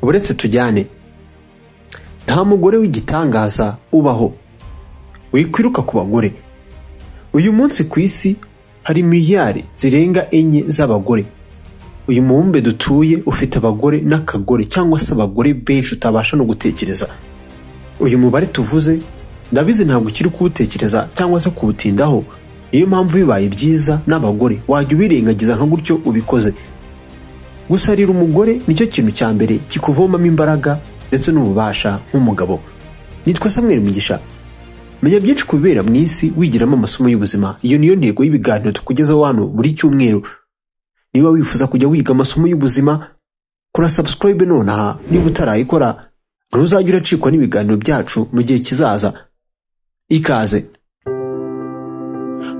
Uretse tujyane, nta mugore w'igitangaza ubaho wikwiruka ku bagore. Uyu munsi ku isi hari miliyari zirenga 4 z'abagore. Uyu mubumbe dutuye ufite abagore n'akagore cyangwa se abagore benshi utabasha no gutekereza. Uyu mubare tuvuze ndabizi ntabwo ukiri kuwutekereza cyangwa se kuwutindaho, niyo mpamvu bibaye byiza n'abagore wajya ubirengagiza nka gutyo ubikoze. Gusarira umugore nicyo kintu cya mbere kikuvomamo imbaraga ndetse n'ububasha nk'umugabo. Nitwa Samuel Mugisha. Menya byinshi kubera mu isi wigiramo amasomo y'ubuzima. Iyo niyo ntego y'ibiganiro tukugezaho hano buri cyumweru. Niba wifuza kujya wiga amasomo y'ubuzima, kora subscribe nonaha. Niba utarayikora ntuzajya uracikwa n'ibiganiro byacu mu gihe kizaza. Ikaze.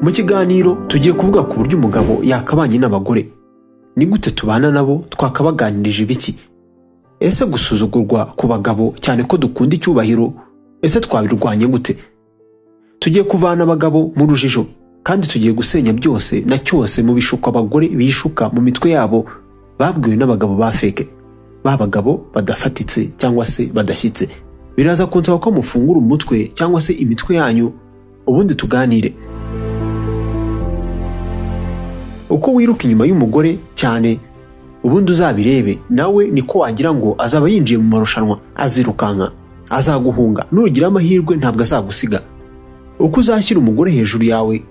Mu kiganiro tugiye kuvuga ku buryo umugabo yakabanye n'abagore. Ni gute tubana nabo, twakabaganirije ibiki? Ese gusuzugurwa ku bagabo cyane ko dukunda icyubahiro, ese twabirwanye gute? Tugiye kuvana abagabo mu rujijo kandi tugiye gusenya byose na cyose mu bishuko abagore bishuka mu mitwe yabo babwiwe n'abagabo ba feke, babagabo badafatitse cyangwa se badashyitse. Biraza kunsaba ko mufungura umutwe cyangwa se imitwe yanyu ubundi tuganire. Uko wiruka inyuma y'umugore cyane ubundi uzabirebe, nawe niko wagira ngo azaba yinjiye mu marushanwa, azirukanka, azaguhunga, nugira amahirwe ntabwo azagusiga. Uko uzashyira umugore hejuru yawe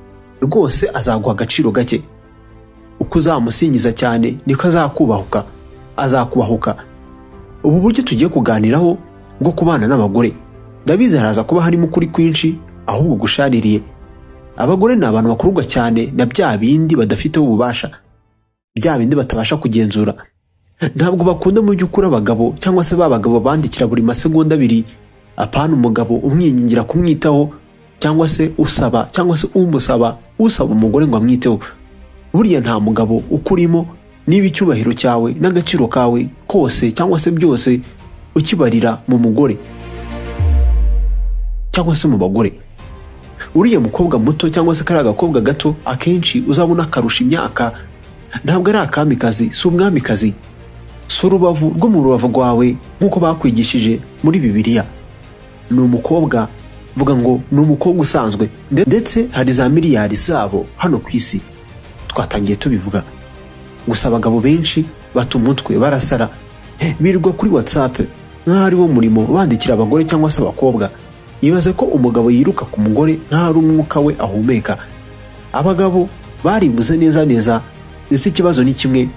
rwose azaguha agaciro gake. Uko uzamusingiza cyane niko azakubahuka. Ubu buryo tugiye kuganiraho bwo kubana n'abagore, ndabizi haraza kuba harimo ukuri kwinshi ahubwo gushaririye. Abagore ni abantu bakururwa cyane na bya bindi badafiteho ububasha, bya bindi batabasha kugenzura. Ntabwo bakunda mu by'ukuri abagabo cyangwa se babagabo bandikira buri masegonda 2 apana umugabo umwingingira kumwitaho cyangwa se usaba cyangwa se usaba umugore ngo amwiteho. Buriya nta mugabo ukurimo niba icyubahiro cyawe n'agaciro kawe kose cyangwa se byose ukibarira mu mugore cyangwa se mu bagore. Uriya mukobwa muto cyangwa se kari agakobwa gato akenshi uzabona karusha imyaka, ntabwo ari akamikazi, si umwamikazi, si urubavu rwo mu rubavu rwawe nk'uko bakwigishije muri Bibiliya. Ni umukobwa, vuga ngo ni umukobwa usanzwe, ndetse hari za miliyari zabo hano ku isi. Twatangiye tubivuga. Gusa abagabo benshi bata umutwe, barasara, birirwa kuri WhatsApp nk'aho ari wo murimo bandikira abagore cyangwa se abakobwa. Yibaze ko umugabo yiruka ku mugore nk'aho ari umwuka we ahumeka. Abagabo baribuze neza ndetse ikibazo ni kimwe,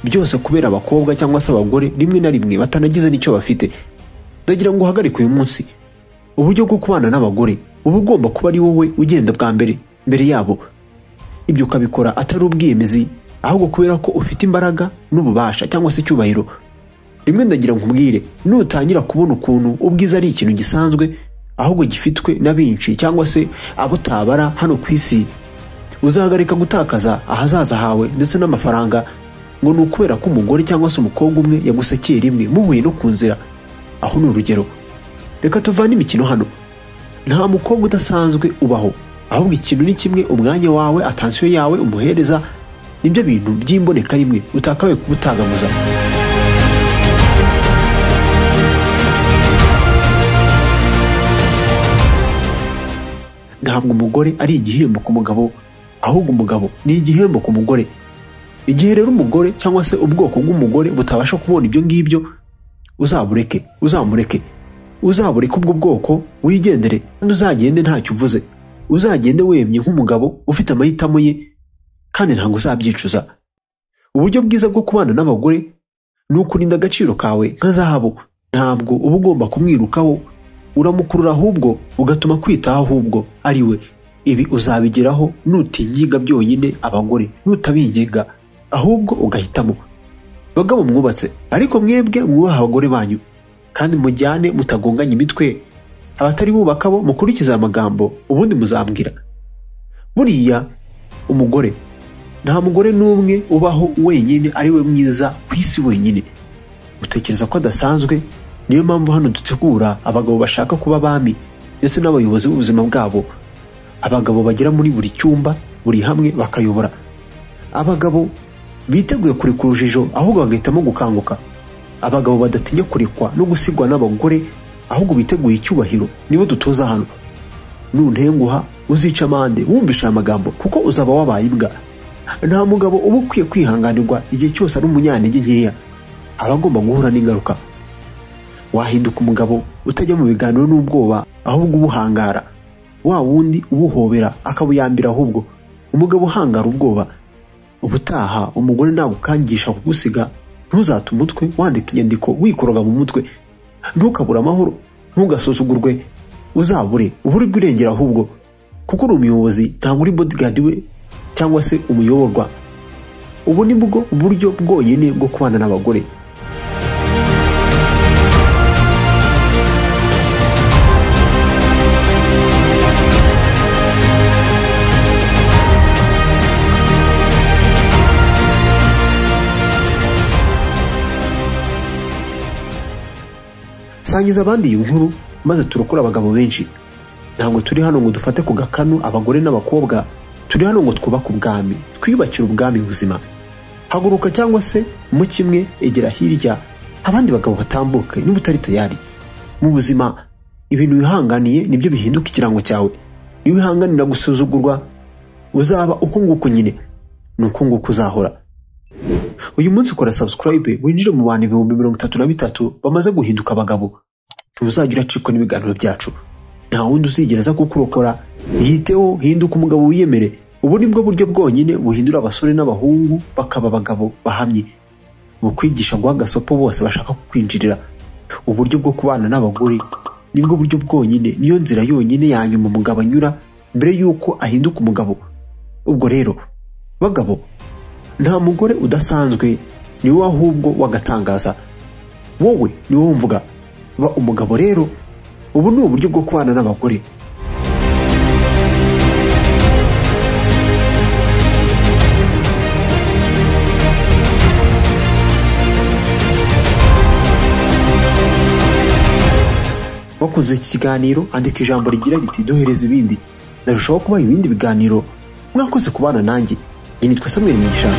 byose kubera abakobwa cyangwa se abagore rimwe na rimwe batanagize n'icyo bafite. Ndagira ngo uhagarike uyu munsi uburyo bwo kubana n'abagore uba ugomba kuba ari wowe ugenda bwa mbere yabo. Ibyo ukabikora atari ubwiyemezi, ahubwo kubera ko ufite imbaraga n'ububasha cyangwa se icyubahiro. Rimwe ndagira nkubwire, nutangira kubona ukuntu ubwiza ari ikintu gisanzwe ahubwo gifitwe na benshi cyangwa se abo tabara hano ku isi, uzahagarika gutakaza ahazaza hawe ndetse n'amafaranga ngo nukubera ko umugore cyangwa se umukobwa umwe yagusekeye rimwe muhuye no kunzira. Aho ni urugero. Reka tuvane imikino hano. Nta mukobwa udasanzwe ubaho, ahubwo ikintu ni kimwe, umwanya wawe, attention yawe umuhereza, nibyo bintu by'imboneka rimwe utakabaye kubutagamuza. Ntabwo umugore ari igihembo ku mugabo, ahubwo umugabo ni igihembo ku mugore. Igihe rero umugore cyangwa se ubwoko bw'umugore butabasha kubona ibyo ngibyo, uzamureke ubwo bwoko wigendere, kandi uzagende ntacyo uvuze. Uzagende wemye nk'umugabo ufite amahitamo ye kandi ntabwo uzabyicuza. Uburyo bwiza bwo kubana n'abagore ni ukurinda agaciro kawe nka zahabu. Ntabwo uba ugomba kumwirukaho, uramukurura ahubwo ugatuma kwitaho ahubwo ari we. Ibi uzabigeraho nutinyiga byonyine abagore, nutabingiga ahubwo ugahitamo. Bagabo mwubatse, ariko mwebwe mwubaha abagore banyu kandi mujyane mutagonganya imitwe. Abatari bubaka bo mukurikiza amagambo ubundi muzambwira. Buriya umugore, nta mugore n'umwe ubaho wenyine ari we mwiza ku isi wenyine. Utekereza ko adasanzwe? Niyo mpamvu hano dutegura abagabo bashaka kuba abami ndetse n'abayobozi b'ubuzima bwabo. Abagabo bagera muri buri cyumba, buri hamwe bakayobora. Abagabo biteguye kureka urujijo ahubwo bagahitamo gukanguka. Abagabo badatinya kurekwa no gusigwa n'abagore ahubwo biteguye icyubahiro nibo dutoza hano. Nuntenguha uzica amande wumvisha amagambo kuko uzaba wabaye imbwa. Nta mugabo uba ukwiye kwihanganirwa igihe cyose ari umunyantege nkeya, aba agomba guhura n'ingaruka. Wahinduka umugabo utajya mu biganiro n'ubwoba ahubwo ubuhangara, wa wundi ubuhobera akabuyambira. Ahubwo umugabo uhangara ubwoba. Ubutaha umugore nagukangisha kugusiga, ntuzate umutwe wandika inyandiko wikoroga mu mutwe. Ntukabura amahoro, ntugasuzugurwe, uzabure uburirwe irengera ahubwo, kuko uri umuyobozi ntabwo uri bodyguard we cyangwa se umuyoborwa. Ubu ni bwo buryo bwonyine bwo kubana n'abagore. Sangiza abandi iyi nkuru maze turokora abagabo benshi. Ntabwo turi hano ngo dufate ku gakanu abagore n'abakobwa, turi hano ngo twubake ubwami, twiyubakire ubwami buzima. Haguruka cyangwa se mu kimwe egera hirya abandi bagabo batambuke niba utari tayari. Mu buzima ibintu wihanganiye nibyo bihinduka ikirango cyawe. Niba wihanganira gusuzugurwa uzaba uko nguko nyine, nuko nguko uzahora. Uyu munsi ukora subscribe winjire mu bantu 33,000 bamaze guhinduka abagabo. Tuzagira acikwa n'ibiganiro byacu. Nta wundi uzigereza kukurokora. Yiteho, hinduka umugabo wiyemere. Ubu ni bwo buryo bwonyine buhindura abasore n'abahungu bakaba abagabo bahamye. Bukwigisha guha gasopo bose bashaka kukwinjirira. Uburyo bwo kubana n'abagore nibwo buryo bwonyine, niyo nzira yonyine yanyuma umugabo anyura mbere yuko ahinduka umugabo. Ubwo rero bagabo, nta mugore udasanzwe, ni wowe ahubwo wagatangaza. Wowe ni wowe mvuga. Ba umugabo rero. Ubu ni uburyo bwo kubana n'abagore. Wakunze iki kiganiro, andika ijambo rigira riti duhereza ibindi. Ndarushaho kubaha ibindi biganiro. Mwakoze kubana nanjye. Nitwa Samuel Mugisha.